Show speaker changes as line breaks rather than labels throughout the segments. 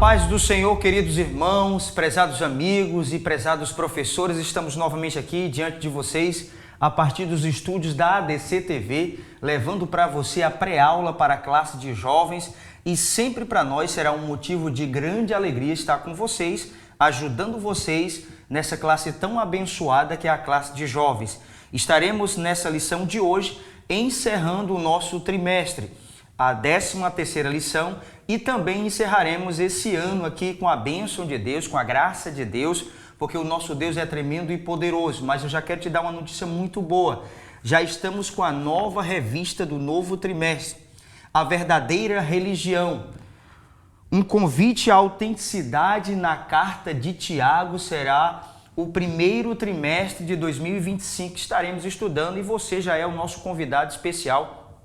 paz do Senhor, queridos irmãos, prezados amigos e prezados professores, estamos novamente aqui diante de vocês a partir dos estúdios da ADC TV, levando para você a pré-aula para a classe de jovens e sempre para nós será um motivo de grande alegria estar com vocês, ajudando vocês nessa classe tão abençoada que é a classe de jovens. Estaremos nessa lição de hoje encerrando o nosso trimestre, a 13ª lição, e também encerraremos esse ano aqui com a bênção de Deus, com a graça de Deus, porque o nosso Deus é tremendo e poderoso. Mas eu já quero te dar uma notícia muito boa. Já estamos com a nova revista do novo trimestre, A Verdadeira Religião. Um convite à autenticidade na carta de Tiago será o primeiro trimestre de 2025 que estaremos estudando e você já é o nosso convidado especial.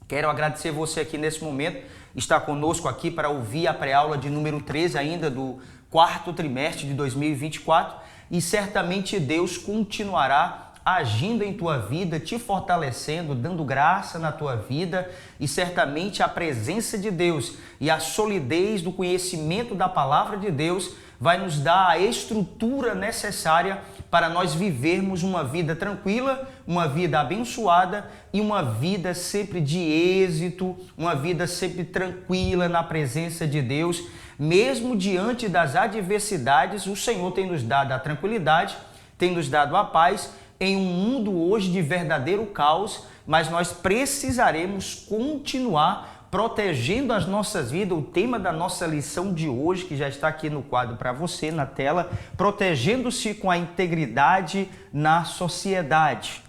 Quero agradecer você aqui nesse momento, está conosco aqui para ouvir a pré-aula de número 13 ainda do 4º trimestre de 2024 e certamente Deus continuará agindo em tua vida, te fortalecendo, dando graça na tua vida e certamente a presença de Deus e a solidez do conhecimento da palavra de Deus vai nos dar a estrutura necessária para nós vivermos uma vida tranquila, uma vida abençoada e uma vida sempre de êxito, uma vida sempre tranquila na presença de Deus. Mesmo diante das adversidades, o Senhor tem nos dado a tranquilidade, tem nos dado a paz em um mundo hoje de verdadeiro caos, mas nós precisaremos continuar protegendo as nossas vidas. O tema da nossa lição de hoje, que já está aqui no quadro para você, na tela, protegendo-se com a integridade na sociedade.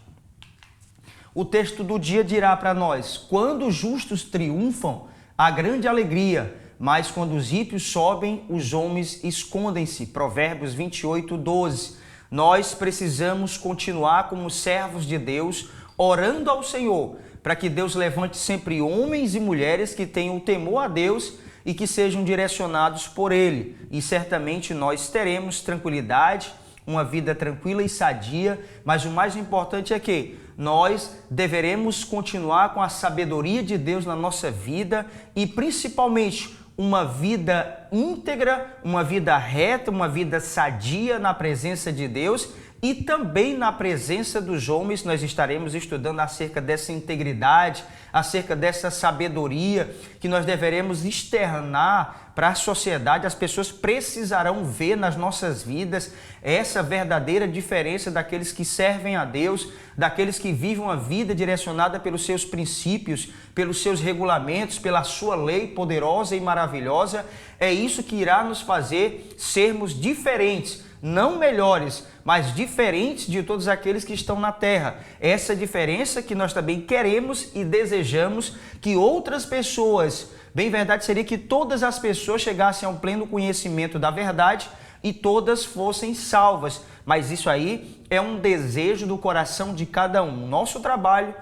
O texto do dia dirá para nós: quando os justos triunfam, há grande alegria, mas quando os ímpios sobem, os homens escondem-se. Provérbios 28:12. Nós precisamos continuar como servos de Deus, orando ao Senhor, para que Deus levante sempre homens e mulheres que tenham o temor a Deus e que sejam direcionados por Ele. E certamente nós teremos tranquilidade, uma vida tranquila e sadia, mas o mais importante é que nós deveremos continuar com a sabedoria de Deus na nossa vida e principalmente uma vida íntegra, uma vida reta, uma vida sadia na presença de Deus e também na presença dos homens. Nós estaremos estudando acerca dessa integridade, acerca dessa sabedoria que nós deveremos externar para a sociedade. As pessoas precisarão ver nas nossas vidas essa verdadeira diferença daqueles que servem a Deus, daqueles que vivem uma vida direcionada pelos seus princípios, pelos seus regulamentos, pela sua lei poderosa e maravilhosa. É isso que irá nos fazer sermos diferentes, não melhores, mas diferentes de todos aqueles que estão na terra. Essa diferença que nós também queremos e desejamos que outras pessoas, bem verdade seria que todas as pessoas chegassem ao pleno conhecimento da verdade e todas fossem salvas. Mas isso aí é um desejo do coração de cada um. Nosso trabalho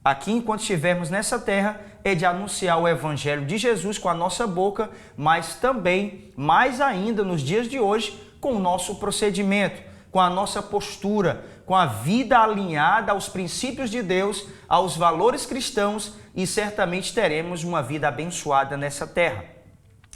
aqui, enquanto estivermos nessa terra, é de anunciar o Evangelho de Jesus com a nossa boca, mas também, mais ainda nos dias de hoje, com o nosso procedimento, com a nossa postura, com a vida alinhada aos princípios de Deus, aos valores cristãos e certamente teremos uma vida abençoada nessa terra.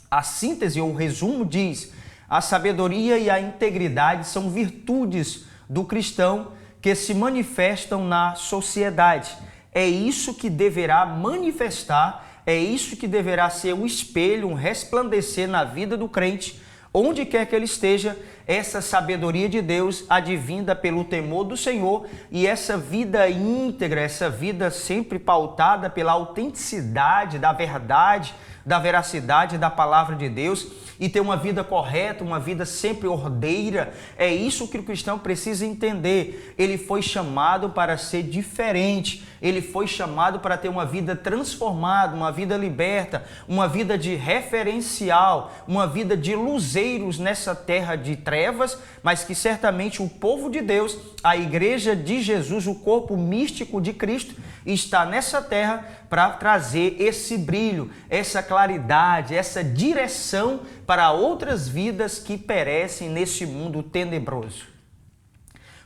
A síntese ou resumo diz: a sabedoria e a integridade são virtudes do cristão que se manifestam na sociedade. É isso que deverá manifestar, é isso que deverá ser um espelho, um resplandecer na vida do crente, onde quer que ele esteja, essa sabedoria de Deus advinda pelo temor do Senhor e essa vida íntegra, essa vida sempre pautada pela autenticidade da verdade, da veracidade da palavra de Deus e ter uma vida correta, uma vida sempre ordeira. É isso que o cristão precisa entender. Ele foi chamado para ser diferente, ele foi chamado para ter uma vida transformada, uma vida liberta, uma vida de referencial, uma vida de luzeiros nessa terra de trevas, mas que certamente o povo de Deus, a igreja de Jesus, o corpo místico de Cristo, está nessa terra para trazer esse brilho, essa claridade, essa direção para outras vidas que perecem nesse mundo tenebroso.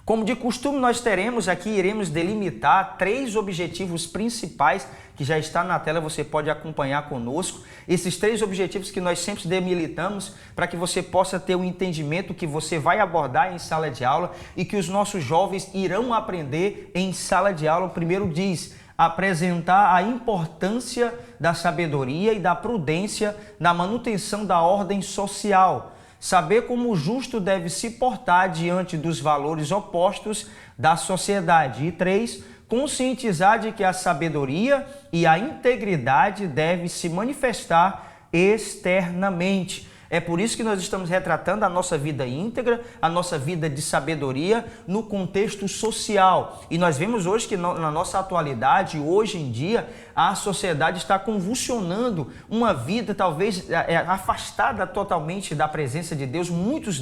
Como de costume, nós teremos aqui, iremos delimitar 3 objetivos principais que já está na tela, você pode acompanhar conosco. Esses 3 objetivos que nós sempre delimitamos para que você possa ter um entendimento que você vai abordar em sala de aula e que os nossos jovens irão aprender em sala de aula. O primeiro diz: apresentar a importância da sabedoria e da prudência na manutenção da ordem social. Saber como o justo deve se portar diante dos valores opostos da sociedade. E 3, conscientizar de que a sabedoria e a integridade devem se manifestar externamente. É por isso que nós estamos retratando a nossa vida íntegra, a nossa vida de sabedoria no contexto social. E nós vemos hoje que na nossa atualidade, hoje em dia, a sociedade está convulsionando uma vida talvez afastada totalmente da presença de Deus. Muitos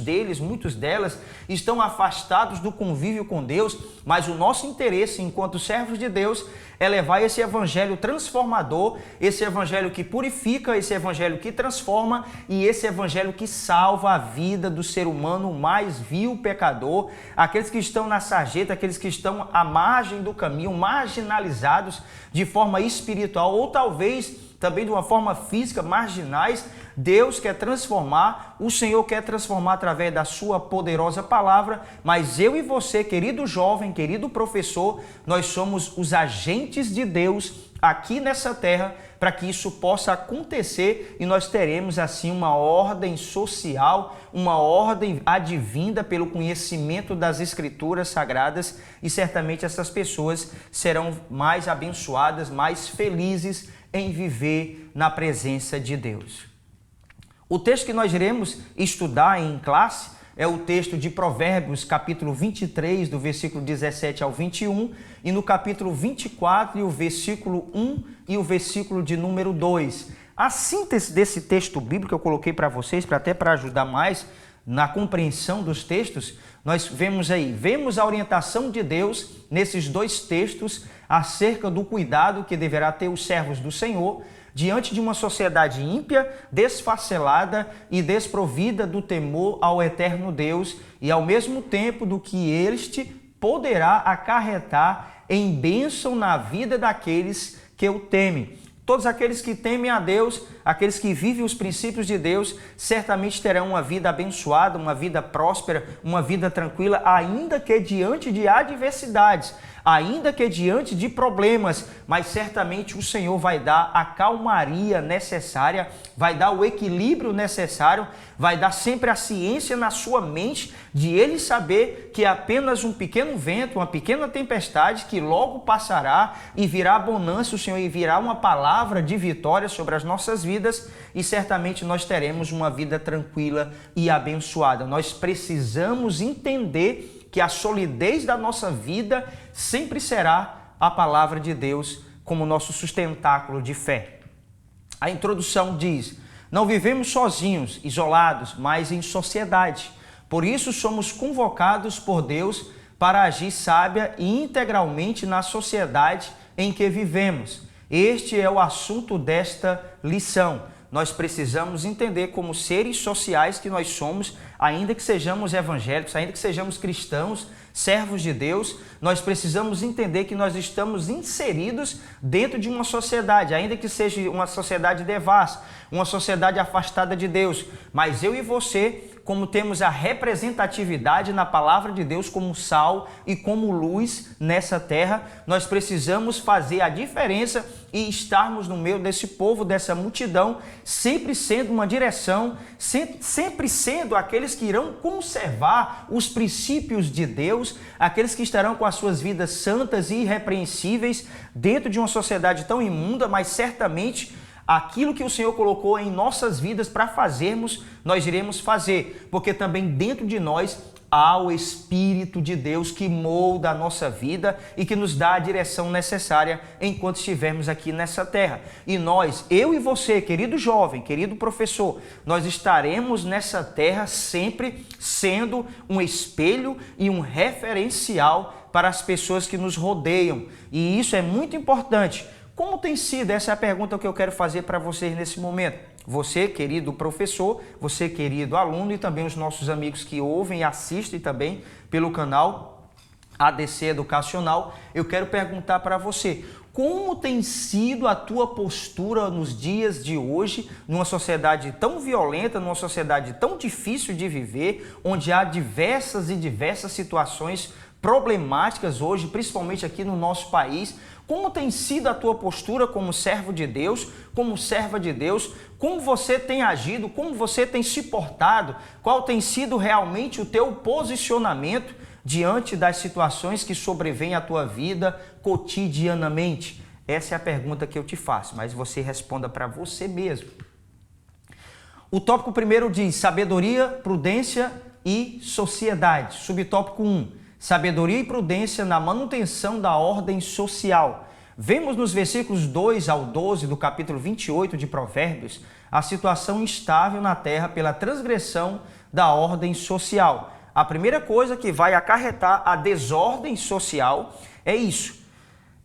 delas estão afastados do convívio com Deus, mas o nosso interesse enquanto servos de Deus é levar esse evangelho transformador, esse evangelho que purifica, esse evangelho que transforma e esse evangelho que salva a vida do ser humano mais vil pecador, aqueles que estão na sarjeta, aqueles que estão à margem do caminho, marginalizados de forma espiritual ou talvez também de uma forma física, marginais. Deus quer transformar, o Senhor quer transformar através da sua poderosa palavra, mas eu e você, querido jovem, querido professor, nós somos os agentes de Deus aqui nessa terra para que isso possa acontecer e nós teremos assim uma ordem social, uma ordem advinda pelo conhecimento das Escrituras Sagradas e certamente essas pessoas serão mais abençoadas, mais felizes em viver na presença de Deus. O texto que nós iremos estudar em classe é o texto de Provérbios, capítulo 23, do versículo 17 ao 21, e no capítulo 24, o versículo 1 e o versículo de número 2. A síntese desse texto bíblico que eu coloquei para vocês, até para ajudar mais na compreensão dos textos, nós vemos a orientação de Deus nesses 2 textos acerca do cuidado que deverá ter os servos do Senhor diante de uma sociedade ímpia, desfacelada e desprovida do temor ao eterno Deus e ao mesmo tempo do que este poderá acarretar em bênção na vida daqueles que o temem. Todos aqueles que temem a Deus, aqueles que vivem os princípios de Deus, certamente terão uma vida abençoada, uma vida próspera, uma vida tranquila, ainda que diante de adversidades, ainda que diante de problemas, mas certamente o Senhor vai dar a calmaria necessária, vai dar o equilíbrio necessário, vai dar sempre a ciência na sua mente de ele saber que é apenas um pequeno vento, uma pequena tempestade que logo passará e virá bonança, o Senhor, e virá uma palavra de vitória sobre as nossas vidas e certamente nós teremos uma vida tranquila e abençoada. Nós precisamos entender que a solidez da nossa vida sempre será a palavra de Deus como nosso sustentáculo de fé. A introdução diz: não vivemos sozinhos, isolados, mas em sociedade. Por isso somos convocados por Deus para agir sábia e integralmente na sociedade em que vivemos. Este é o assunto desta lição. Nós precisamos entender como seres sociais que nós somos, ainda que sejamos evangélicos, ainda que sejamos cristãos, servos de Deus, nós precisamos entender que nós estamos inseridos dentro de uma sociedade, ainda que seja uma sociedade devassa, uma sociedade afastada de Deus. Mas eu e você, como temos a representatividade na palavra de Deus como sal e como luz nessa terra, nós precisamos fazer a diferença e estarmos no meio desse povo, dessa multidão, sempre sendo uma direção, sempre sendo aqueles que irão conservar os princípios de Deus, aqueles que estarão com as suas vidas santas e irrepreensíveis dentro de uma sociedade tão imunda, mas certamente aquilo que o Senhor colocou em nossas vidas para fazermos, nós iremos fazer, porque também dentro de nós há o Espírito de Deus que molda a nossa vida e que nos dá a direção necessária enquanto estivermos aqui nessa terra. E nós, eu e você, querido jovem, querido professor, nós estaremos nessa terra sempre sendo um espelho e um referencial para as pessoas que nos rodeiam. E isso é muito importante. Como tem sido? Essa é a pergunta que eu quero fazer para vocês nesse momento. Você, querido professor, você, querido aluno e também os nossos amigos que ouvem e assistem também pelo canal. ADC Educacional, eu quero perguntar para você, como tem sido a tua postura nos dias de hoje, numa sociedade tão violenta, numa sociedade tão difícil de viver, onde há diversas situações problemáticas hoje, principalmente aqui no nosso país. Como tem sido a tua postura como servo de Deus, como serva de Deus? Como você tem agido, como você tem se portado? Qual tem sido realmente o teu posicionamento diante das situações que sobrevêm à tua vida cotidianamente? Essa é a pergunta que eu te faço, mas você responda para você mesmo. O tópico primeiro diz sabedoria, prudência e sociedade. Subtópico 1. Sabedoria e prudência na manutenção da ordem social. Vemos nos versículos 2 ao 12 do capítulo 28 de Provérbios a situação instável na terra pela transgressão da ordem social. A primeira coisa que vai acarretar a desordem social é isso.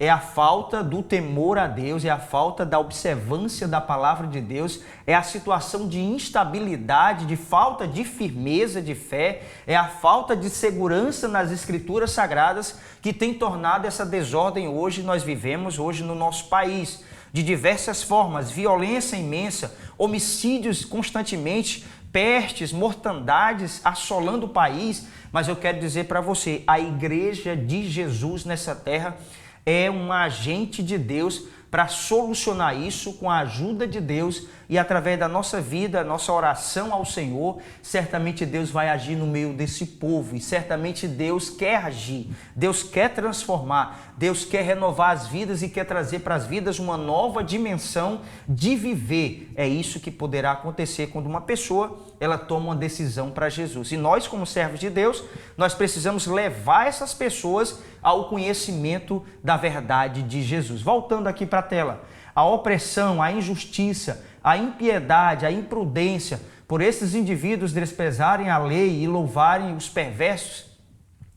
É a falta do temor a Deus, é a falta da observância da palavra de Deus, é a situação de instabilidade, de falta de firmeza de fé, é a falta de segurança nas escrituras sagradas que tem tornado essa desordem hoje nós vivemos hoje no nosso país. De diversas formas, violência imensa, homicídios constantemente, pestes, mortandades assolando o país, mas eu quero dizer para você, a igreja de Jesus nessa terra é um agente de Deus para solucionar isso com a ajuda de Deus e através da nossa vida, nossa oração ao Senhor, certamente Deus vai agir no meio desse povo e certamente Deus quer agir, Deus quer transformar, Deus quer renovar as vidas e quer trazer para as vidas uma nova dimensão de viver. É isso que poderá acontecer quando uma pessoa ela toma uma decisão para Jesus. E nós, como servos de Deus, nós precisamos levar essas pessoas ao conhecimento da verdade de Jesus. Voltando aqui para a tela, a opressão, a injustiça, a impiedade, a imprudência, por esses indivíduos desprezarem a lei e louvarem os perversos,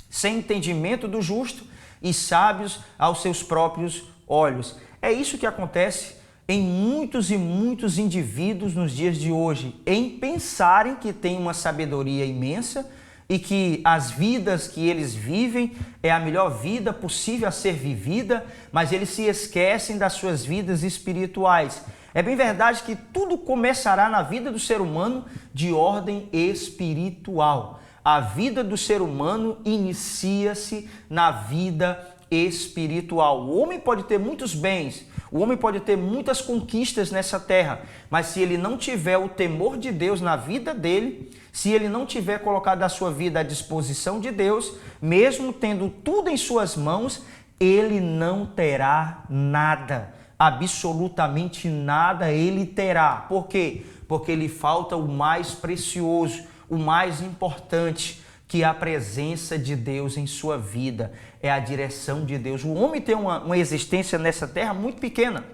sem entendimento do justo e sábios aos seus próprios olhos. É isso que acontece em muitos e muitos indivíduos nos dias de hoje, em pensarem que têm uma sabedoria imensa e que as vidas que eles vivem é a melhor vida possível a ser vivida, mas eles se esquecem das suas vidas espirituais. É bem verdade que tudo começará na vida do ser humano de ordem espiritual. A vida do ser humano inicia-se na vida espiritual. O homem pode ter muitos bens, o homem pode ter muitas conquistas nessa terra, mas se ele não tiver o temor de Deus na vida dele, se ele não tiver colocado a sua vida à disposição de Deus, mesmo tendo tudo em suas mãos, ele não terá nada. Absolutamente nada ele terá. Por quê? Porque lhe falta o mais precioso, o mais importante, que é a presença de Deus em sua vida, é a direção de Deus. O homem tem uma existência nessa terra muito pequena,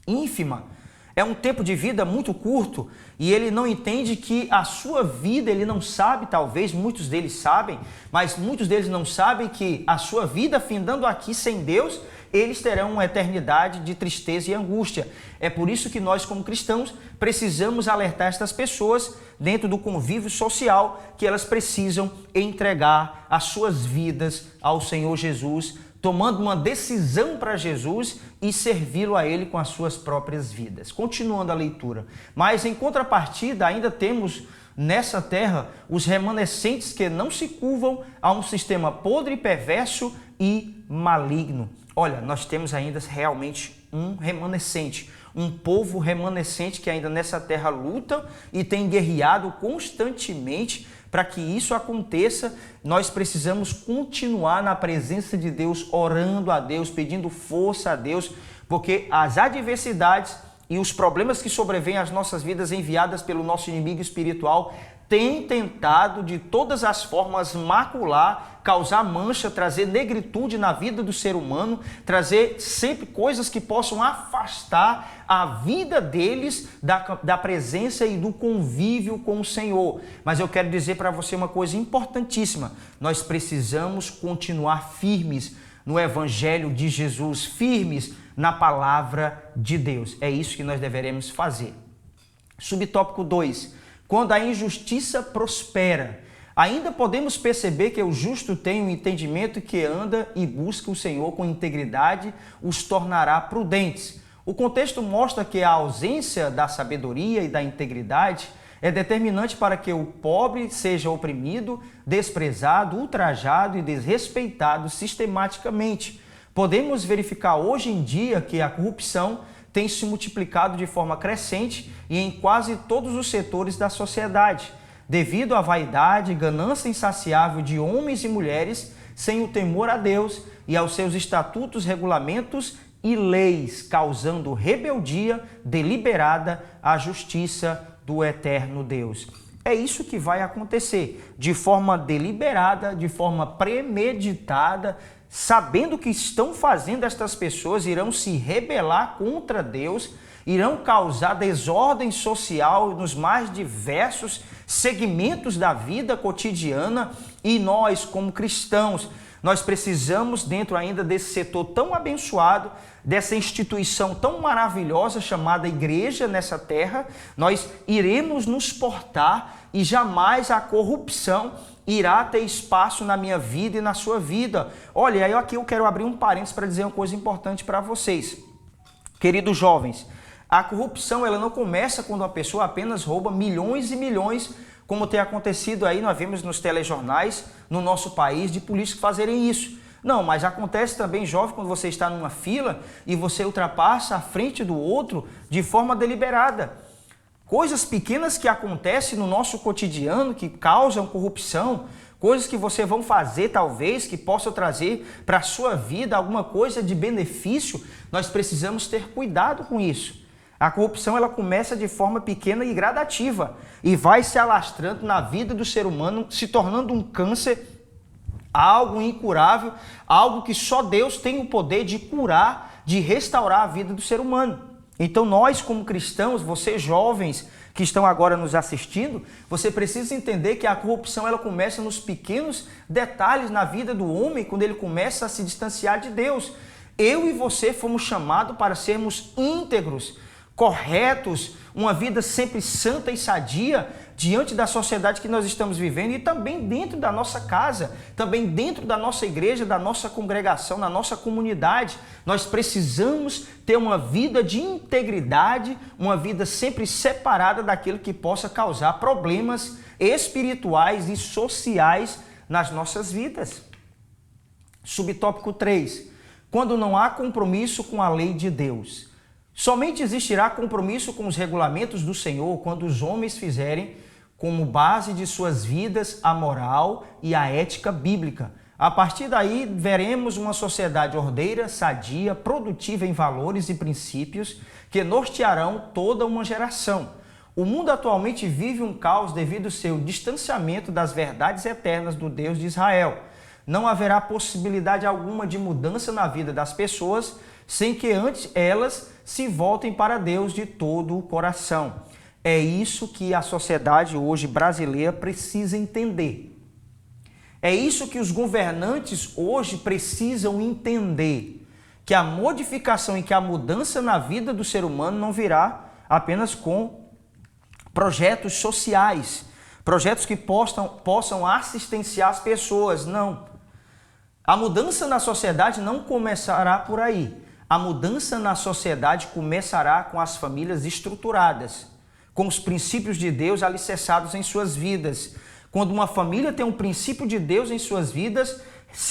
ínfima. É um tempo de vida muito curto e ele não entende que a sua vida, ele não sabe, talvez muitos deles sabem, mas muitos deles não sabem que a sua vida findando aqui sem Deus, eles terão uma eternidade de tristeza e angústia. É por isso que nós, como cristãos, precisamos alertar estas pessoas dentro do convívio social que elas precisam entregar as suas vidas ao Senhor Jesus, tomando uma decisão para Jesus e servi-lo a Ele com as suas próprias vidas. Continuando a leitura. Mas, em contrapartida, ainda temos nessa terra os remanescentes que não se curvam a um sistema podre, perverso e maligno. Olha, nós temos ainda realmente um remanescente, um povo remanescente que ainda nessa terra luta e tem guerreado constantemente. Para que isso aconteça, nós precisamos continuar na presença de Deus, orando a Deus, pedindo força a Deus, porque as adversidades e os problemas que sobrevêm às nossas vidas enviadas pelo nosso inimigo espiritual têm tentado de todas as formas macular, causar mancha, trazer negritude na vida do ser humano, trazer sempre coisas que possam afastar a vida deles da presença e do convívio com o Senhor. Mas eu quero dizer para você uma coisa importantíssima. Nós precisamos continuar firmes no Evangelho de Jesus, firmes na palavra de Deus. É isso que nós deveremos fazer. Subtópico 2. Quando a injustiça prospera, Ainda podemos perceber que o justo tem um entendimento que anda e busca o Senhor com integridade, os tornará prudentes. O contexto mostra que a ausência da sabedoria e da integridade é determinante para que o pobre seja oprimido, desprezado, ultrajado e desrespeitado sistematicamente. Podemos verificar hoje em dia que a corrupção tem se multiplicado de forma crescente e em quase todos os setores da sociedade, devido à vaidade e ganância insaciável de homens e mulheres sem o temor a Deus e aos seus estatutos, regulamentos e leis, causando rebeldia deliberada à justiça do eterno Deus. É isso que vai acontecer, de forma deliberada, de forma premeditada, sabendo o que estão fazendo estas pessoas, irão se rebelar contra Deus, irão causar desordem social nos mais diversos segmentos da vida cotidiana, e nós, como cristãos, nós precisamos, dentro ainda desse setor tão abençoado, dessa instituição tão maravilhosa chamada igreja nessa terra, nós iremos nos portar e jamais a corrupção irá ter espaço na minha vida e na sua vida. Olha, aí aqui eu quero abrir um parênteses para dizer uma coisa importante para vocês. Queridos jovens, a corrupção ela não começa quando uma pessoa apenas rouba milhões e milhões, como tem acontecido aí, nós vemos nos telejornais, no nosso país, de políticos fazerem isso. Não, mas acontece também, jovem, quando você está numa fila e você ultrapassa a frente do outro de forma deliberada. Coisas pequenas que acontecem no nosso cotidiano, que causam corrupção, coisas que você vão fazer, talvez, que possam trazer para a sua vida alguma coisa de benefício, nós precisamos ter cuidado com isso. A corrupção ela começa de forma pequena e gradativa e vai se alastrando na vida do ser humano, se tornando um câncer, algo incurável, algo que só Deus tem o poder de curar, de restaurar a vida do ser humano. Então nós, como cristãos, vocês jovens que estão agora nos assistindo, você precisa entender que a corrupção ela começa nos pequenos detalhes na vida do homem, quando ele começa a se distanciar de Deus. Eu e você fomos chamados para sermos íntegros, corretos, uma vida sempre santa e sadia diante da sociedade que nós estamos vivendo e também dentro da nossa casa, também dentro da nossa igreja, da nossa congregação, na nossa comunidade. Nós precisamos ter uma vida de integridade, uma vida sempre separada daquilo que possa causar problemas espirituais e sociais nas nossas vidas. Subtópico 3. Quando não há compromisso com a lei de Deus. Somente existirá compromisso com os regulamentos do Senhor quando os homens fizerem como base de suas vidas a moral e a ética bíblica. A partir daí, veremos uma sociedade ordeira, sadia, produtiva em valores e princípios que nortearão toda uma geração. O mundo atualmente vive um caos devido ao seu distanciamento das verdades eternas do Deus de Israel. Não haverá possibilidade alguma de mudança na vida das pessoas sem que antes elas se voltem para Deus de todo o coração. É isso que a sociedade hoje brasileira precisa entender. É isso que os governantes hoje precisam entender, que a modificação e que a mudança na vida do ser humano não virá apenas com projetos sociais, projetos que possam assistenciar as pessoas, não. A mudança na sociedade não começará por aí. A mudança na sociedade começará com as famílias estruturadas, com os princípios de Deus alicerçados em suas vidas. Quando uma família tem um princípio de Deus em suas vidas,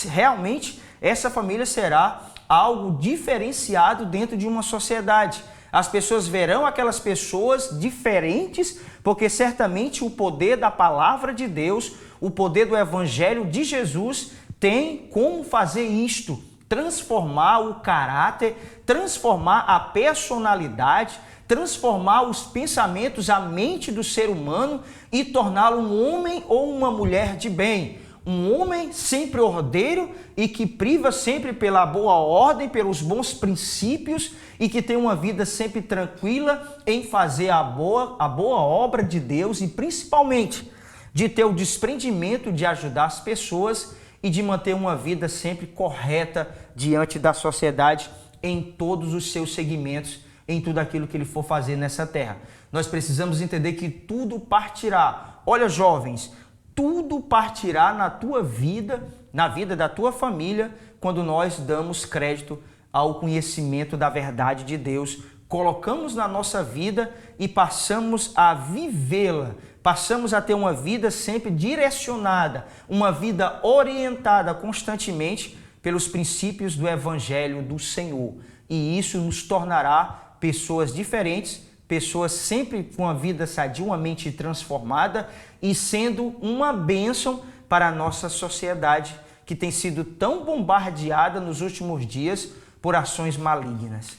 realmente essa família será algo diferenciado dentro de uma sociedade. As pessoas verão aquelas pessoas diferentes, porque certamente o poder da palavra de Deus, o poder do evangelho de Jesus tem como fazer isto. Transformar o caráter, transformar a personalidade, transformar os pensamentos, a mente do ser humano e torná-lo um homem ou uma mulher de bem. Um homem sempre ordeiro e que priva sempre pela boa ordem, pelos bons princípios e que tem uma vida sempre tranquila em fazer a boa obra de Deus e principalmente de ter o desprendimento de ajudar as pessoas e de manter uma vida sempre correta diante da sociedade em todos os seus segmentos, em tudo aquilo que ele for fazer nessa terra. Nós precisamos entender que tudo partirá. Olha, jovens, tudo partirá na tua vida, na vida da tua família, quando nós damos crédito ao conhecimento da verdade de Deus, colocamos na nossa vida e passamos a vivê-la, passamos a ter uma vida sempre direcionada, uma vida orientada constantemente pelos princípios do Evangelho do Senhor. E isso nos tornará pessoas diferentes, pessoas sempre com a vida sadia, uma mente transformada e sendo uma bênção para a nossa sociedade, que tem sido tão bombardeada nos últimos dias por ações malignas.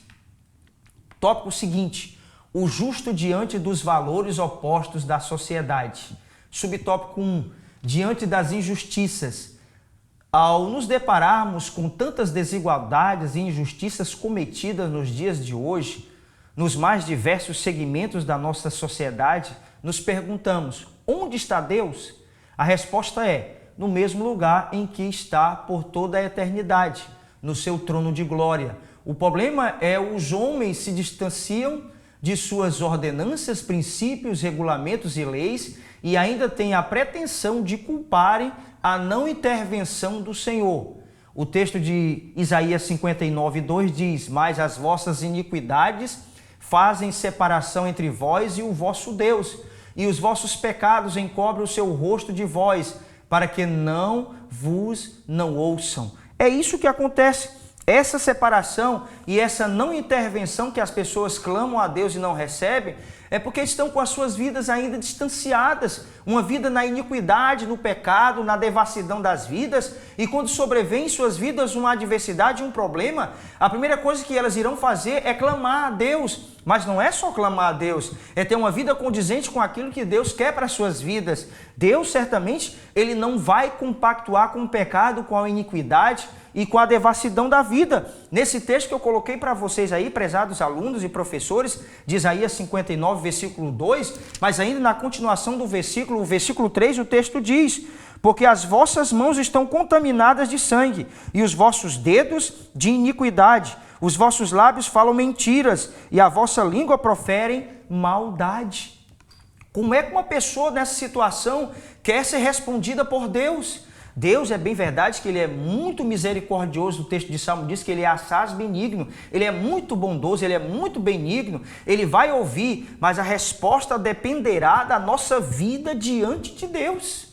Tópico seguinte: o justo diante dos valores opostos da sociedade. Subtópico 1: diante das injustiças. Ao nos depararmos com tantas desigualdades e injustiças cometidas nos dias de hoje, nos mais diversos segmentos da nossa sociedade, nos perguntamos: onde está Deus? A resposta é: no mesmo lugar em que está por toda a eternidade, no seu trono de glória. O problema é os homens se distanciam de suas ordenanças, princípios, regulamentos e leis e ainda têm a pretensão de culparem a não intervenção do Senhor. O texto de Isaías 59:2 diz: mas as vossas iniquidades fazem separação entre vós e o vosso Deus, e os vossos pecados encobrem o seu rosto de vós, para que não ouçam. É isso que acontece. Essa separação e essa não intervenção que as pessoas clamam a Deus e não recebem, é porque estão com as suas vidas ainda distanciadas, uma vida na iniquidade, no pecado, na devassidão das vidas, e quando sobrevém em suas vidas uma adversidade, um problema, a primeira coisa que elas irão fazer é clamar a Deus. Mas não é só clamar a Deus, é ter uma vida condizente com aquilo que Deus quer para as suas vidas. Deus, certamente, Ele não vai compactuar com o pecado, com a iniquidade e com a devassidão da vida. Nesse texto que eu coloquei para vocês aí, prezados alunos e professores, de Isaías 59, versículo 2, mas ainda na continuação do versículo, o versículo 3, o texto diz: porque as vossas mãos estão contaminadas de sangue e os vossos dedos de iniquidade. Os vossos lábios falam mentiras e a vossa língua profere maldade. Como é que uma pessoa nessa situação quer ser respondida por Deus? Deus, é bem verdade que Ele é muito misericordioso, o texto de Salmo diz que Ele é assaz benigno, Ele é muito bondoso, Ele é muito benigno, Ele vai ouvir, mas a resposta dependerá da nossa vida diante de Deus.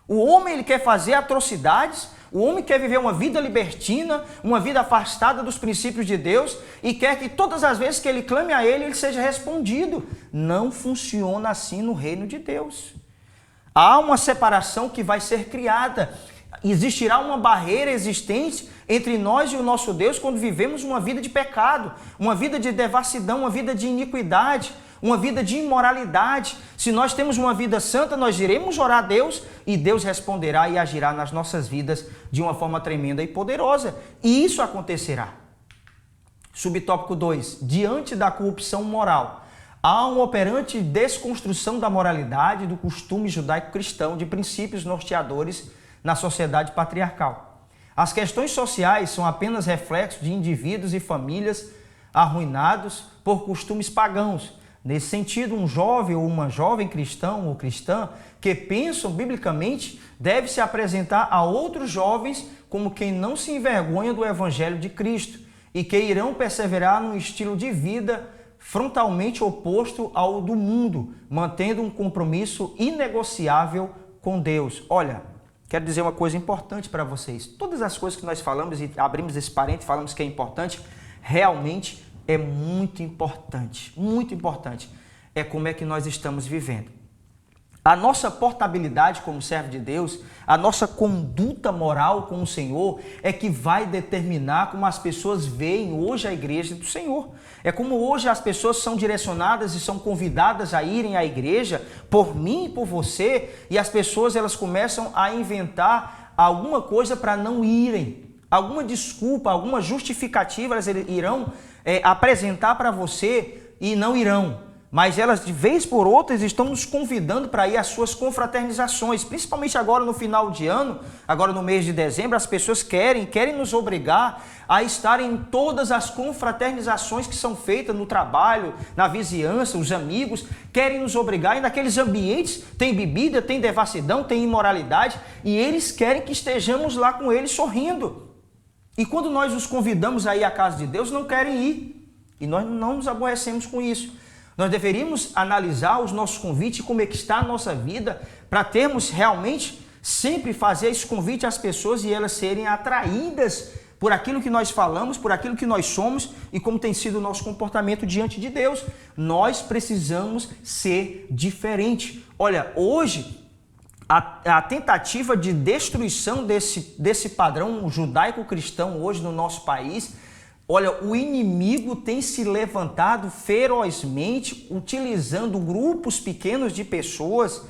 O homem, ele quer fazer atrocidades, o homem quer viver uma vida libertina, uma vida afastada dos princípios de Deus e quer que todas as vezes que ele clame a Ele, ele seja respondido. Não funciona assim no reino de Deus. Há uma separação que vai ser criada. Existirá uma barreira existente entre nós e o nosso Deus quando vivemos uma vida de pecado, uma vida de devassidão, uma vida de iniquidade, uma vida de imoralidade. Se nós temos uma vida santa, nós iremos orar a Deus e Deus responderá e agirá nas nossas vidas de uma forma tremenda e poderosa. E isso acontecerá. Subtópico 2. Diante da corrupção moral, há uma operante desconstrução da moralidade, do costume judaico-cristão, de princípios norteadores na sociedade patriarcal. As questões sociais são apenas reflexos de indivíduos e famílias arruinados por costumes pagãos. Nesse sentido, um jovem ou uma jovem cristão ou cristã que pensam biblicamente deve se apresentar a outros jovens como quem não se envergonha do Evangelho de Cristo e que irão perseverar num estilo de vida frontalmente oposto ao do mundo, mantendo um compromisso inegociável com Deus. Olha, quero dizer uma coisa importante para vocês. Todas as coisas que nós falamos e abrimos esse parênteses, falamos que é importante, realmente é muito importante, muito importante. É como é que nós estamos vivendo. A nossa portabilidade como servo de Deus, a nossa conduta moral com o Senhor é que vai determinar como as pessoas veem hoje a igreja do Senhor. É como hoje as pessoas são direcionadas e são convidadas a irem à igreja por mim e por você, e as pessoas elas começam a inventar alguma coisa para não irem. Alguma desculpa, alguma justificativa elas irão apresentar para você e não irão. mas elas de vez por outras estão nos convidando para ir às suas confraternizações, principalmente agora no final de ano, agora no mês de dezembro, as pessoas querem nos obrigar a estar em todas as confraternizações que são feitas no trabalho, na vizinhança, os amigos, querem nos obrigar, e naqueles ambientes tem bebida, tem devassidão, tem imoralidade, e eles querem que estejamos lá com eles sorrindo. E quando nós os convidamos a ir à casa de Deus, não querem ir, e nós não nos aborrecemos com isso. Nós deveríamos analisar os nossos convites, como é que está a nossa vida, para termos realmente sempre fazer esse convite às pessoas e elas serem atraídas por aquilo que nós falamos, por aquilo que nós somos e como tem sido o nosso comportamento diante de Deus. Nós precisamos ser diferente. Olha, hoje a tentativa de destruição desse padrão judaico-cristão hoje no nosso país, olha, o inimigo tem se levantado ferozmente, utilizando grupos pequenos de pessoas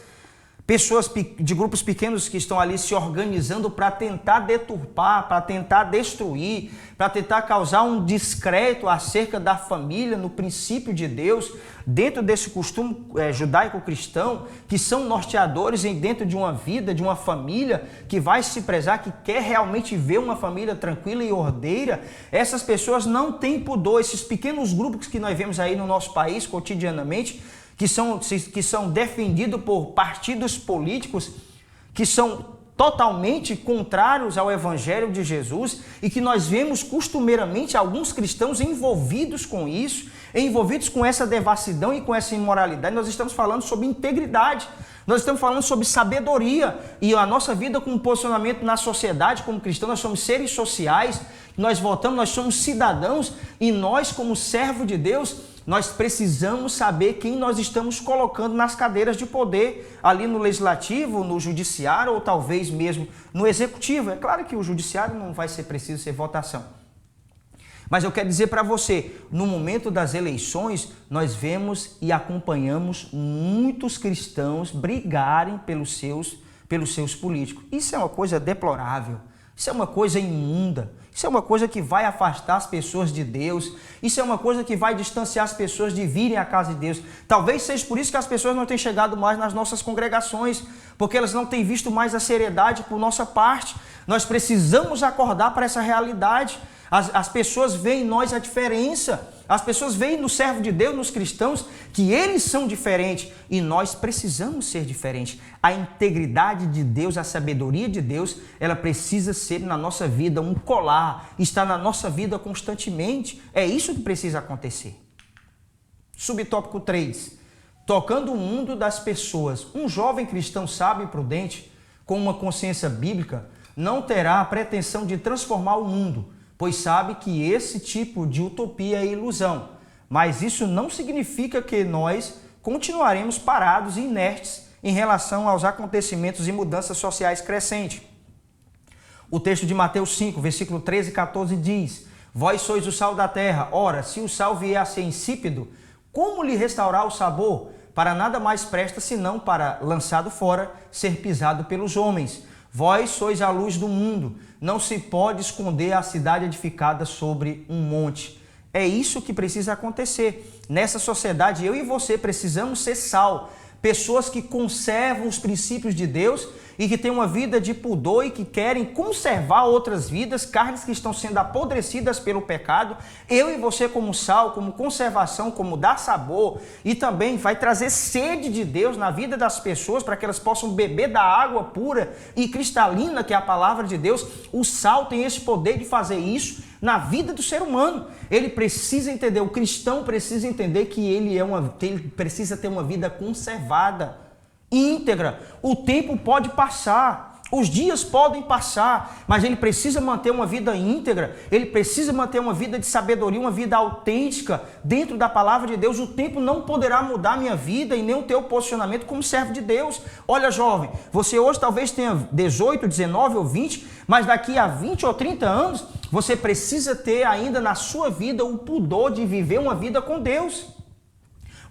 de grupos pequenos que estão ali se organizando para tentar deturpar, para tentar destruir, para tentar causar um descrédito acerca da família no princípio de Deus, dentro desse costume judaico-cristão, que são norteadores dentro de uma vida, de uma família que vai se prezar, que quer realmente ver uma família tranquila e ordeira. Essas pessoas não têm pudor, esses pequenos grupos que nós vemos aí no nosso país cotidianamente, que são defendidos por partidos políticos que são totalmente contrários ao Evangelho de Jesus e que nós vemos costumeiramente alguns cristãos envolvidos com isso, envolvidos com essa devassidão e com essa imoralidade. Nós estamos falando sobre integridade, nós estamos falando sobre sabedoria e a nossa vida com posicionamento na sociedade como cristão. Nós somos seres sociais, nós votamos, nós somos cidadãos e nós como servo de Deus, nós precisamos saber quem nós estamos colocando nas cadeiras de poder, ali no legislativo, no judiciário ou talvez mesmo no executivo. É claro que o judiciário não vai ser preciso ser votação. Mas eu quero dizer para você, no momento das eleições, nós vemos e acompanhamos muitos cristãos brigarem pelos seus políticos. Isso é uma coisa deplorável, isso é uma coisa imunda. Isso é uma coisa que vai afastar as pessoas de Deus. Isso é uma coisa que vai distanciar as pessoas de virem à casa de Deus. Talvez seja por isso que as pessoas não têm chegado mais nas nossas congregações, porque elas não têm visto mais a seriedade por nossa parte. Nós precisamos acordar para essa realidade. As pessoas veem em nós a diferença. As pessoas veem no servo de Deus, nos cristãos, que eles são diferentes e nós precisamos ser diferentes. A integridade de Deus, a sabedoria de Deus, ela precisa ser na nossa vida um colar, está na nossa vida constantemente. É isso que precisa acontecer. Subtópico 3. Tocando o mundo das pessoas. Um jovem cristão sábio e prudente, com uma consciência bíblica, não terá a pretensão de transformar o mundo, pois sabe que esse tipo de utopia é ilusão. Mas isso não significa que nós continuaremos parados e inertes em relação aos acontecimentos e mudanças sociais crescentes. O texto de Mateus 5, versículo 13 e 14 diz: Vós sois o sal da terra. Ora, se o sal vier a ser insípido, como lhe restaurar o sabor? Para nada mais presta senão para, lançado fora, ser pisado pelos homens. Vós sois a luz do mundo. Não se pode esconder a cidade edificada sobre um monte. É isso que precisa acontecer. Nessa sociedade, eu e você precisamos ser sal. Pessoas que conservam os princípios de Deus e que têm uma vida de pudor e que querem conservar outras vidas, carnes que estão sendo apodrecidas pelo pecado. Eu e você como sal, como conservação, como dar sabor, e também vai trazer sede de Deus na vida das pessoas para que elas possam beber da água pura e cristalina que é a palavra de Deus. O sal tem esse poder de fazer isso na vida do ser humano. Ele precisa entender, o cristão precisa entender que ele precisa ter uma vida conservada, íntegra. O tempo pode passar, os dias podem passar, mas ele precisa manter uma vida íntegra, ele precisa manter uma vida de sabedoria, uma vida autêntica dentro da palavra de Deus. O tempo não poderá mudar a minha vida e nem o teu posicionamento como servo de Deus. Olha, jovem, você hoje talvez tenha 18, 19 ou 20, mas daqui a 20 ou 30 anos, você precisa ter ainda na sua vida o pudor de viver uma vida com Deus.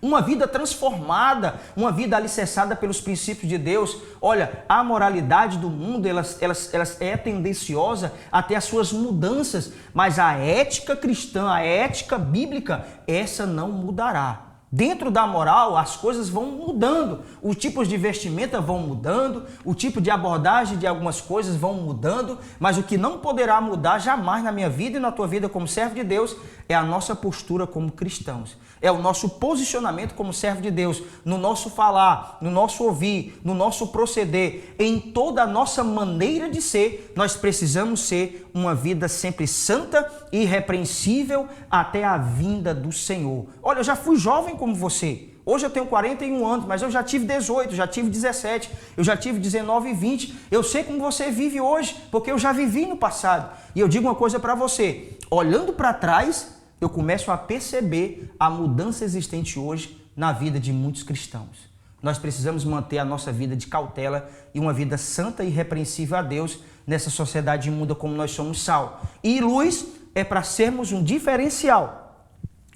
Uma vida transformada, uma vida alicerçada pelos princípios de Deus. Olha, a moralidade do mundo, elas é tendenciosa a ter as suas mudanças, mas a ética cristã, a ética bíblica, essa não mudará. Dentro da moral, as coisas vão mudando, os tipos de vestimenta vão mudando, o tipo de abordagem de algumas coisas vão mudando, mas o que não poderá mudar jamais na minha vida e na tua vida como servo de Deus é a nossa postura como cristãos. É o nosso posicionamento como servo de Deus, no nosso falar, no nosso ouvir, no nosso proceder, em toda a nossa maneira de ser, nós precisamos ser uma vida sempre santa e irrepreensível até a vinda do Senhor. Olha, eu já fui jovem como você. Hoje eu tenho 41 anos, mas eu já tive 18, já tive 17, eu já tive 19 e 20. Eu sei como você vive hoje, porque eu já vivi no passado. E eu digo uma coisa para você, olhando para trás, eu começo a perceber a mudança existente hoje na vida de muitos cristãos. Nós precisamos manter a nossa vida de cautela e uma vida santa e irrepreensível a Deus nessa sociedade imunda como nós somos sal. E luz é para sermos um diferencial,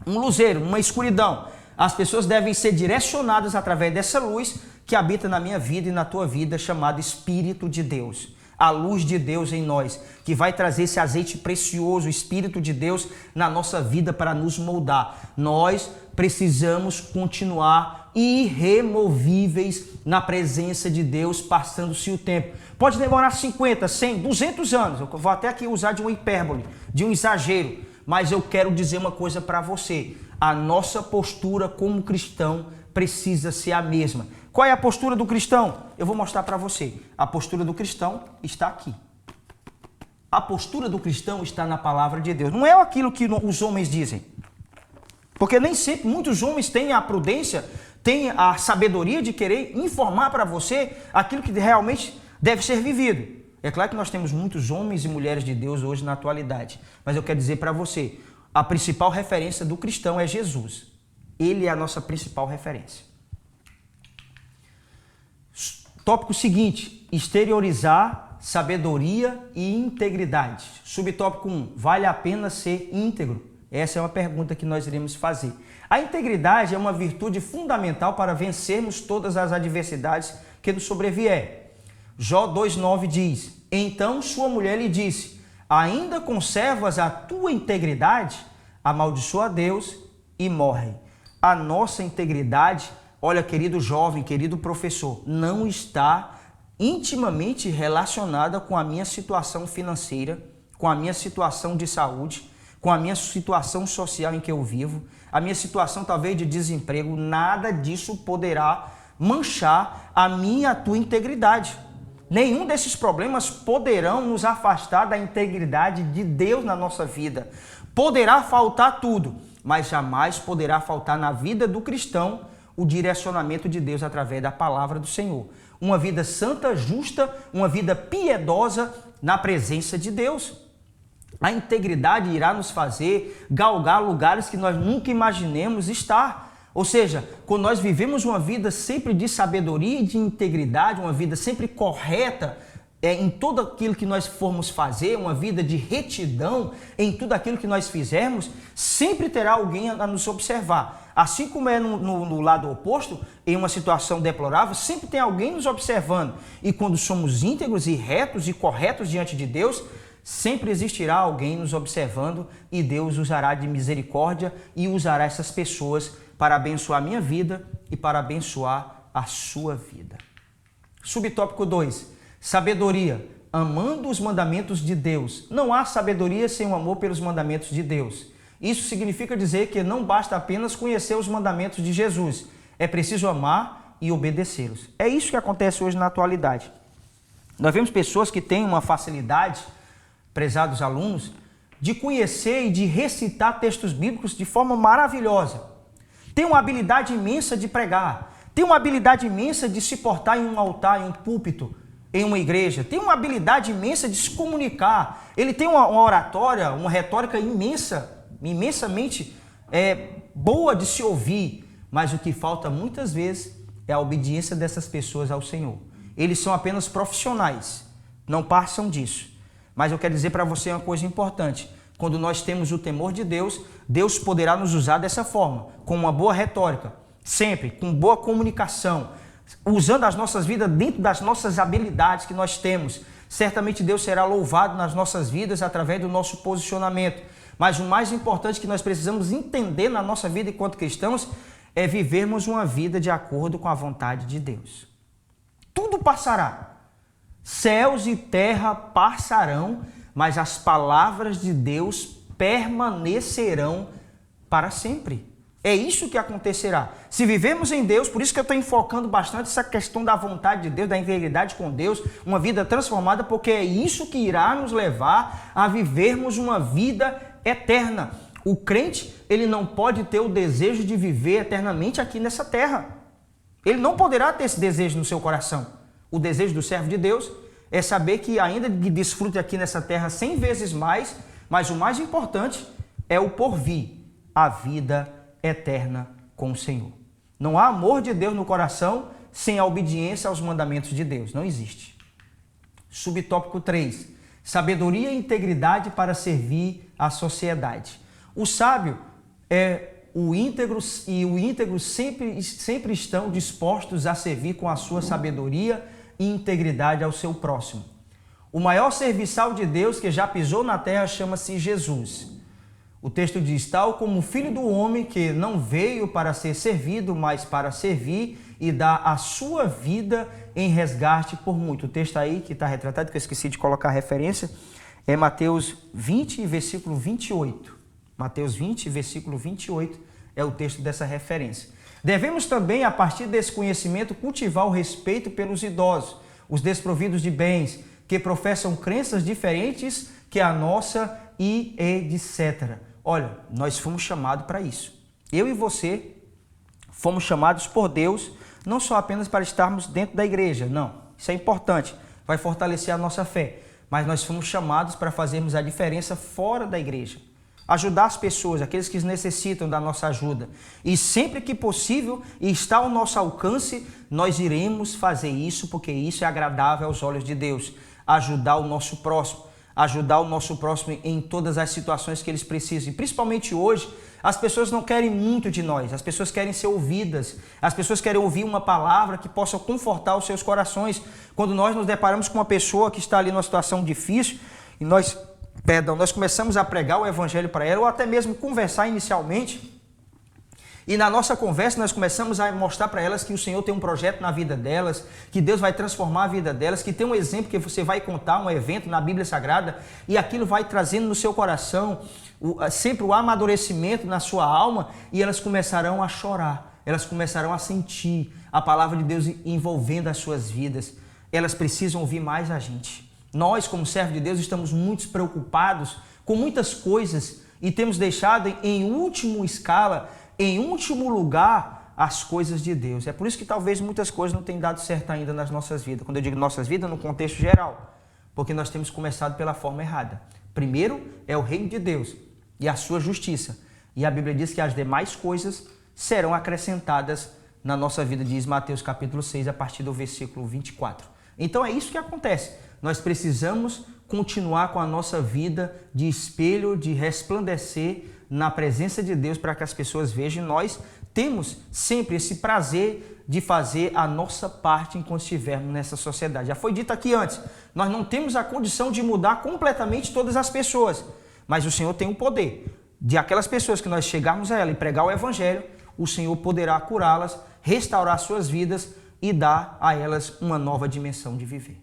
um luzeiro, uma escuridão. As pessoas devem ser direcionadas através dessa luz que habita na minha vida e na tua vida, chamada Espírito de Deus. A luz de Deus em nós, que vai trazer esse azeite precioso, o Espírito de Deus na nossa vida para nos moldar. Nós precisamos continuar irremovíveis na presença de Deus, passando-se o tempo. Pode demorar 50, 100, 200 anos. Eu vou até aqui usar de uma hipérbole, de um exagero, mas eu quero dizer uma coisa para você. A nossa postura como cristão precisa ser a mesma. Qual é a postura do cristão? Eu vou mostrar para você. A postura do cristão está aqui. A postura do cristão está na palavra de Deus. Não é aquilo que os homens dizem. Porque nem sempre muitos homens têm a prudência, têm a sabedoria de querer informar para você aquilo que realmente deve ser vivido. É claro que nós temos muitos homens e mulheres de Deus hoje na atualidade. Mas eu quero dizer para você, a principal referência do cristão é Jesus. Ele é a nossa principal referência. Tópico seguinte, exteriorizar sabedoria e integridade. Subtópico 1, vale a pena ser íntegro? Essa é uma pergunta que nós iremos fazer. A integridade é uma virtude fundamental para vencermos todas as adversidades que nos sobrevier. Jó 2,9 diz, então sua mulher lhe disse, ainda conservas a tua integridade? Amaldiçoa a Deus e morre. A nossa integridade, olha, querido jovem, querido professor, não está intimamente relacionada com a minha situação financeira, com a minha situação de saúde, com a minha situação social em que eu vivo, a minha situação talvez de desemprego. Nada disso poderá manchar a minha e a tua integridade. Nenhum desses problemas poderão nos afastar da integridade de Deus na nossa vida. Poderá faltar tudo, mas jamais poderá faltar na vida do cristão o direcionamento de Deus através da palavra do Senhor. Uma vida santa, justa, uma vida piedosa na presença de Deus. A integridade irá nos fazer galgar lugares que nós nunca imaginemos estar. Ou seja, quando nós vivemos uma vida sempre de sabedoria e de integridade, uma vida sempre correta em tudo aquilo que nós formos fazer, uma vida de retidão em tudo aquilo que nós fizermos, sempre terá alguém a nos observar. Assim como é no lado oposto, em uma situação deplorável, sempre tem alguém nos observando. E quando somos íntegros e retos e corretos diante de Deus, sempre existirá alguém nos observando e Deus usará de misericórdia e usará essas pessoas para abençoar a minha vida e para abençoar a sua vida. Subtópico 2. Sabedoria. Amando os mandamentos de Deus. Não há sabedoria sem o amor pelos mandamentos de Deus. Isso significa dizer que não basta apenas conhecer os mandamentos de Jesus. É preciso amar e obedecê-los. É isso que acontece hoje na atualidade. Nós vemos pessoas que têm uma facilidade, prezados alunos, de conhecer e de recitar textos bíblicos de forma maravilhosa. Tem uma habilidade imensa de pregar. Tem uma habilidade imensa de se portar em um altar, em um púlpito, em uma igreja. Tem uma habilidade imensa de se comunicar. Ele tem uma oratória, uma retórica imensamente boa de se ouvir. Mas o que falta muitas vezes é a obediência dessas pessoas ao Senhor. Eles são apenas profissionais, não passam disso. Mas eu quero dizer para você uma coisa importante. Quando nós temos o temor de Deus, Deus poderá nos usar dessa forma, com uma boa retórica, sempre, com boa comunicação, usando as nossas vidas dentro das nossas habilidades que nós temos. Certamente Deus será louvado nas nossas vidas através do nosso posicionamento. Mas o mais importante que nós precisamos entender na nossa vida enquanto cristãos é vivermos uma vida de acordo com a vontade de Deus. Tudo passará. Céus e terra passarão, mas as palavras de Deus permanecerão para sempre. É isso que acontecerá. Se vivemos em Deus, por isso que eu estou enfocando bastante essa questão da vontade de Deus, da integridade com Deus, uma vida transformada, porque é isso que irá nos levar a vivermos uma vida eterna. O crente, ele não pode ter o desejo de viver eternamente aqui nessa terra. Ele não poderá ter esse desejo no seu coração. O desejo do servo de Deus é saber que ainda que desfrute aqui nessa terra 100 vezes mais, mas o mais importante é o porvir, a vida eterna com o Senhor. Não há amor de Deus no coração sem a obediência aos mandamentos de Deus. Não existe. Subtópico 3. Sabedoria e integridade para servir a sociedade. O sábio é o íntegro e o íntegro sempre estão dispostos a servir com a sua sabedoria e integridade ao seu próximo. O maior serviçal de Deus que já pisou na terra chama-se Jesus. O texto diz, tal como o Filho do Homem que não veio para ser servido, mas para servir e dar a sua vida em resgate por muito. O texto aí que está retratado, que eu esqueci de colocar a referência, é Mateus 20, versículo 28. Mateus 20, versículo 28 é o texto dessa referência. Devemos também, a partir desse conhecimento, cultivar o respeito pelos idosos, os desprovidos de bens, que professam crenças diferentes que a nossa e etc. Olha, nós fomos chamados para isso. Eu e você fomos chamados por Deus, não só apenas para estarmos dentro da igreja, não. Isso é importante, vai fortalecer a nossa fé. Mas nós fomos chamados para fazermos a diferença fora da igreja. Ajudar as pessoas, aqueles que necessitam da nossa ajuda. E sempre que possível e está ao nosso alcance, nós iremos fazer isso, porque isso é agradável aos olhos de Deus. Ajudar o nosso próximo. Ajudar o nosso próximo em todas as situações que eles precisam. E principalmente hoje, as pessoas não querem muito de nós. As pessoas querem ser ouvidas. As pessoas querem ouvir uma palavra que possa confortar os seus corações. Quando nós nos deparamos com uma pessoa que está ali numa situação difícil e nós começamos a pregar o evangelho para ela, ou até mesmo conversar inicialmente, e na nossa conversa nós começamos a mostrar para elas que o Senhor tem um projeto na vida delas, que Deus vai transformar a vida delas, que tem um exemplo que você vai contar, um evento na Bíblia Sagrada, e aquilo vai trazendo no seu coração sempre o amadurecimento na sua alma, e elas começarão a chorar, elas começarão a sentir a palavra de Deus envolvendo as suas vidas. Elas precisam ouvir mais a gente. Nós, como servos de Deus, estamos muito preocupados com muitas coisas e temos deixado em última escala, em último lugar, as coisas de Deus. É por isso que talvez muitas coisas não tenham dado certo ainda nas nossas vidas. Quando eu digo nossas vidas, no contexto geral, porque nós temos começado pela forma errada. Primeiro é o reino de Deus e a sua justiça. E a Bíblia diz que as demais coisas serão acrescentadas na nossa vida, diz Mateus capítulo 6, a partir do versículo 24. Então é isso que acontece. Nós precisamos continuar com a nossa vida de espelho, de resplandecer na presença de Deus para que as pessoas vejam. Nós temos sempre esse prazer de fazer a nossa parte enquanto estivermos nessa sociedade. Já foi dito aqui antes, nós não temos a condição de mudar completamente todas as pessoas, mas o Senhor tem o poder de aquelas pessoas que nós chegarmos a ela e pregar o evangelho, o Senhor poderá curá-las, restaurar suas vidas e dar a elas uma nova dimensão de viver.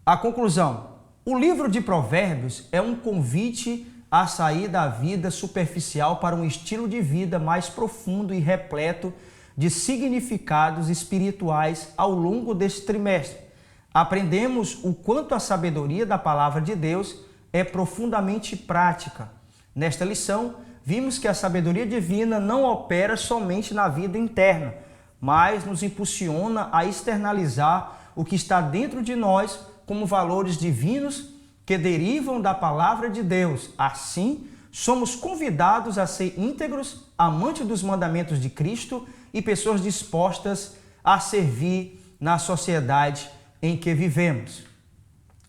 A conclusão: o livro de Provérbios é um convite a sair da vida superficial para um estilo de vida mais profundo e repleto de significados espirituais ao longo deste trimestre. Aprendemos o quanto a sabedoria da palavra de Deus é profundamente prática. Nesta lição, vimos que a sabedoria divina não opera somente na vida interna, mas nos impulsiona a externalizar o que está dentro de nós como valores divinos que derivam da palavra de Deus. Assim, somos convidados a ser íntegros, amantes dos mandamentos de Cristo e pessoas dispostas a servir na sociedade em que vivemos.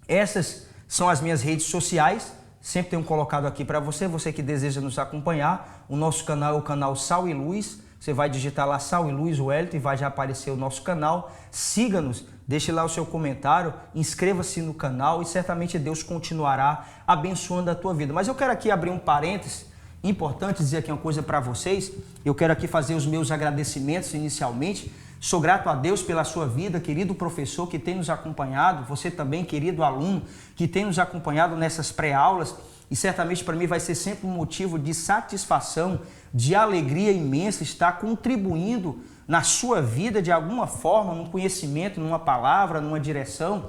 Essas são as minhas redes sociais, sempre tenho colocado aqui para você, você que deseja nos acompanhar. O nosso canal é o canal Sal e Luz. Você vai digitar lá Sal e Luz Wellington e vai já aparecer o nosso canal. Siga-nos, deixe lá o seu comentário, inscreva-se no canal e certamente Deus continuará abençoando a tua vida. Mas eu quero aqui abrir um parênteses Importante dizer aqui uma coisa para vocês. Eu quero aqui fazer os meus agradecimentos inicialmente. Sou grato a Deus pela sua vida, querido professor que tem nos acompanhado, você também, querido aluno, que tem nos acompanhado nessas pré-aulas, e certamente para mim vai ser sempre um motivo de satisfação, de alegria imensa estar contribuindo na sua vida de alguma forma, num conhecimento, numa palavra, numa direção.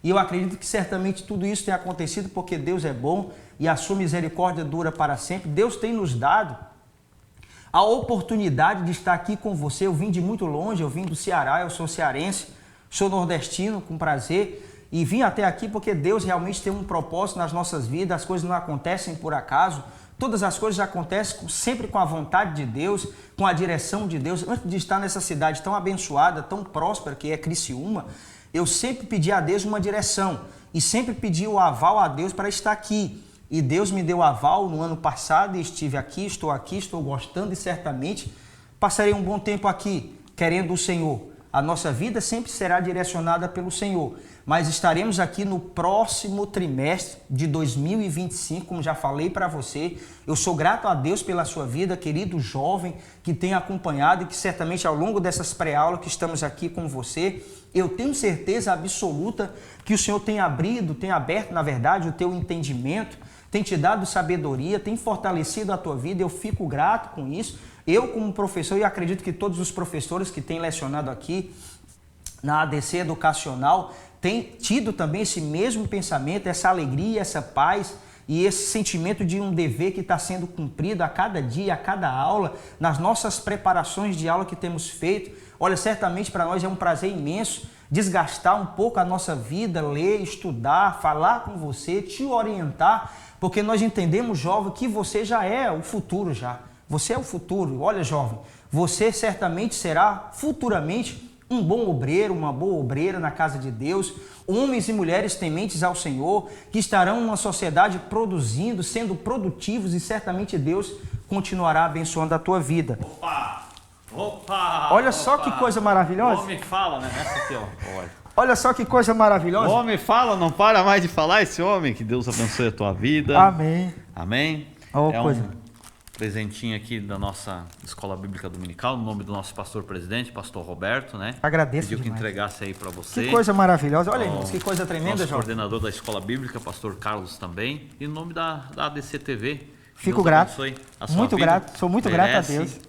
E eu acredito que certamente tudo isso tem acontecido porque Deus é bom e a sua misericórdia dura para sempre. Deus tem nos dado a oportunidade de estar aqui com você. Eu vim de muito longe, eu vim do Ceará, eu sou cearense, sou nordestino, com prazer, e vim até aqui porque Deus realmente tem um propósito nas nossas vidas. As coisas não acontecem por acaso, todas as coisas acontecem sempre com a vontade de Deus, com a direção de Deus. Antes de estar nessa cidade tão abençoada, tão próspera que é Criciúma, eu sempre pedi a Deus uma direção e sempre pedi o aval a Deus para estar aqui. E Deus me deu aval no ano passado e estive aqui, estou gostando e certamente passarei um bom tempo aqui, querendo o Senhor. A nossa vida sempre será direcionada pelo Senhor, mas estaremos aqui no próximo trimestre de 2025, como já falei para você. Eu sou grato a Deus pela sua vida, querido jovem que tem acompanhado e que certamente ao longo dessas pré-aulas que estamos aqui com você, eu tenho certeza absoluta que o Senhor tem aberto, na verdade, o teu entendimento, tem te dado sabedoria, tem fortalecido a tua vida. Eu fico grato com isso. Eu, como professor, e acredito que todos os professores que têm lecionado aqui na ADC Educacional têm tido também esse mesmo pensamento, essa alegria, essa paz e esse sentimento de um dever que está sendo cumprido a cada dia, a cada aula, nas nossas preparações de aula que temos feito. Olha, certamente para nós é um prazer imenso desgastar um pouco a nossa vida, ler, estudar, falar com você, te orientar, porque nós entendemos, jovem, que você já é o futuro já. Você é o futuro. Olha, jovem, você certamente será futuramente um bom obreiro, uma boa obreira na casa de Deus, homens e mulheres tementes ao Senhor, que estarão numa sociedade produzindo, sendo produtivos, e certamente Deus continuará abençoando a tua vida.
Opa!
Olha só que coisa maravilhosa.
O homem fala, né? Essa aqui, ó.
Olha só que coisa maravilhosa.
O homem fala, não para mais de falar esse homem. Que Deus abençoe a tua vida.
Amém.
Amém.
Oh,
é
coisa.
Um presentinho aqui da nossa Escola Bíblica Dominical, no nome do nosso pastor-presidente, pastor Roberto, né?
Agradeço
Pediu
demais.
que entregasse aí para você.
Que coisa maravilhosa. Olha, irmãos, que coisa tremenda,
nosso
João.
coordenador da Escola Bíblica, pastor Carlos também. E no nome da ADC TV.
Fico grato. Muito
vida.
grato. Sou muito grato a Deus.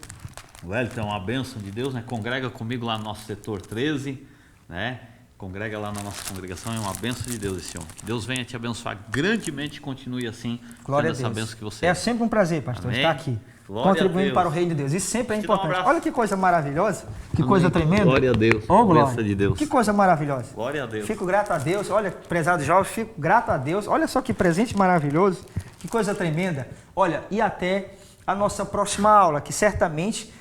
O Wellington é uma bênção de Deus, né? Congrega comigo lá no nosso setor 13, né? Congrega lá na nossa congregação, é uma bênção de Deus esse homem. Que Deus venha te abençoar grandemente e continue assim,
glória a
essa
Deus.
Bênção que você
é sempre um prazer, pastor,
Amém?
estar aqui,
Glória
contribuindo para o reino de Deus. Isso sempre é importante. Olha que coisa maravilhosa, que
Amém.
coisa tremenda.
Glória a Deus.
Oh, glória.
Bênção de Deus.
Que coisa maravilhosa.
Glória a Deus.
Fico grato a Deus. Olha, prezado jovem, fico grato a Deus. Olha só que presente maravilhoso, que coisa tremenda. Olha, e até a nossa próxima aula, que certamente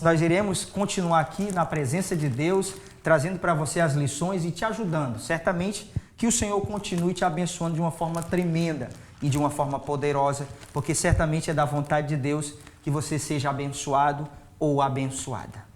nós iremos continuar aqui na presença de Deus, trazendo para você as lições e te ajudando. Certamente que o Senhor continue te abençoando de uma forma tremenda e de uma forma poderosa, porque certamente é da vontade de Deus que você seja abençoado ou abençoada.